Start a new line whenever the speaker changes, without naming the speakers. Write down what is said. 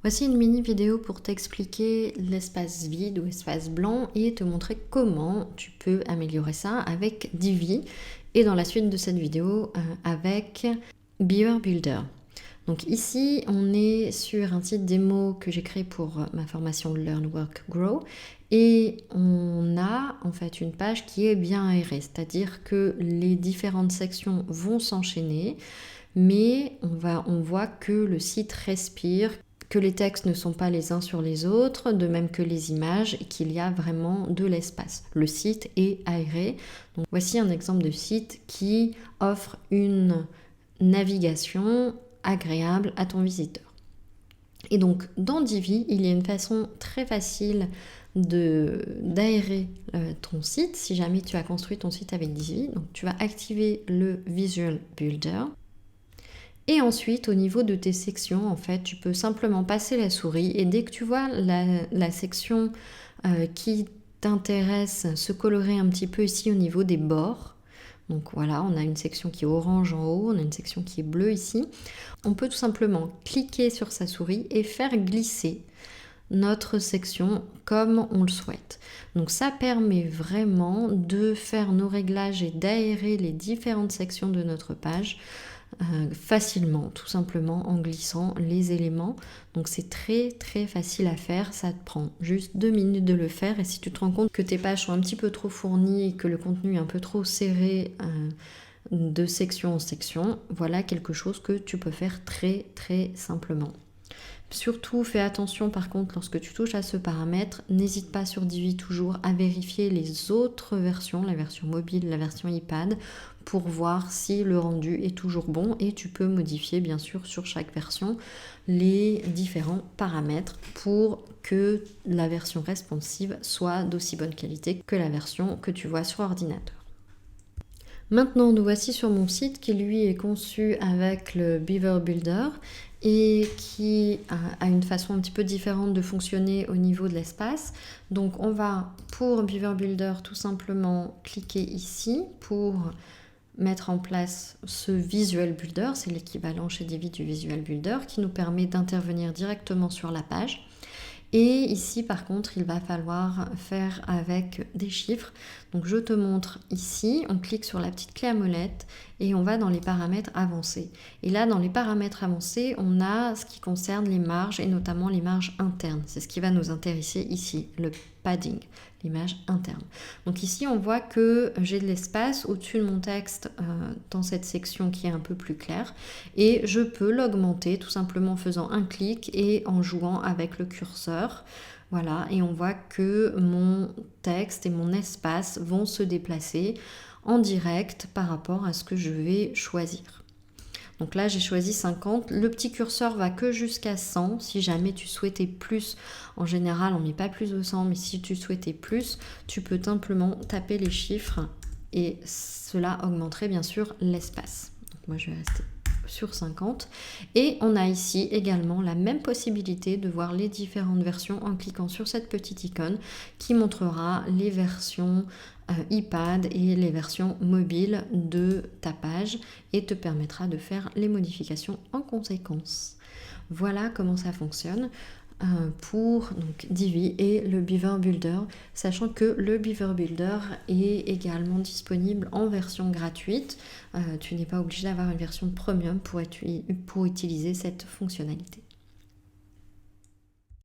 Voici une mini vidéo pour t'expliquer l'espace vide ou espace blanc et te montrer comment tu peux améliorer ça avec Divi et dans la suite de cette vidéo avec Beaver Builder. Donc ici, on est sur un site démo que j'ai créé pour ma formation Learn, Work, Grow et on a en fait une page qui est bien aérée, c'est-à-dire que les différentes sections vont s'enchaîner, mais on voit que le site respire, que les textes ne sont pas les uns sur les autres, de même que les images, et qu'il y a vraiment de l'espace. Le site est aéré. Donc voici un exemple de site qui offre une navigation agréable à ton visiteur. Et donc dans Divi, il y a une façon très facile d'aérer ton site si jamais tu as construit ton site avec Divi. Donc tu vas activer le Visual Builder. Et ensuite, au niveau de tes sections, en fait, tu peux simplement passer la souris et dès que tu vois la section qui t'intéresse se colorer un petit peu ici au niveau des bords, donc voilà, on a une section qui est orange en haut, on a une section qui est bleue ici, on peut tout simplement cliquer sur sa souris et faire glisser notre section comme on le souhaite. Donc ça permet vraiment de faire nos réglages et d'aérer les différentes sections de notre page facilement, tout simplement en glissant les éléments. Donc c'est très très facile à faire, ça te prend juste 2 minutes de le faire et si tu te rends compte que tes pages sont un petit peu trop fournies et que le contenu est un peu trop serré de section en section, voilà quelque chose que tu peux faire très très simplement. Surtout, fais attention par contre lorsque tu touches à ce paramètre, n'hésite pas sur Divi toujours à vérifier les autres versions, la version mobile, la version iPad, pour voir si le rendu est toujours bon et tu peux modifier bien sûr sur chaque version les différents paramètres pour que la version responsive soit d'aussi bonne qualité que la version que tu vois sur ordinateur. Maintenant, nous voici sur mon site qui lui est conçu avec le Beaver Builder et qui a une façon un petit peu différente de fonctionner au niveau de l'espace. Donc on va pour Beaver Builder tout simplement cliquer ici pour mettre en place ce Visual Builder, c'est l'équivalent chez Divi du Visual Builder qui nous permet d'intervenir directement sur la page. Et ici, par contre, il va falloir faire avec des chiffres. Donc, je te montre ici, on clique sur la petite clé à molette et on va dans les paramètres avancés. Et là, dans les paramètres avancés, on a ce qui concerne les marges et notamment les marges internes. C'est ce qui va nous intéresser ici, le padding, l'image interne. Donc ici, on voit que j'ai de l'espace au-dessus de mon texte dans cette section qui est un peu plus claire et je peux l'augmenter tout simplement en faisant un clic et en jouant avec le curseur. Voilà, et on voit que mon texte et mon espace vont se déplacer en direct par rapport à ce que je vais choisir. Donc là, j'ai choisi 50. Le petit curseur va que jusqu'à 100. Si jamais tu souhaitais plus, en général, on ne met pas plus de 100, mais si tu souhaitais plus, tu peux simplement taper les chiffres et cela augmenterait bien sûr l'espace. Donc moi, je vais rester sur 50. Et on a ici également la même possibilité de voir les différentes versions en cliquant sur cette petite icône qui montrera les versions iPad et les versions mobiles de ta page et te permettra de faire les modifications en conséquence. Voilà comment ça fonctionne pour donc, Divi et le Beaver Builder, sachant que le Beaver Builder est également disponible en version gratuite. Tu n'es pas obligé d'avoir une version premium pour utiliser cette fonctionnalité.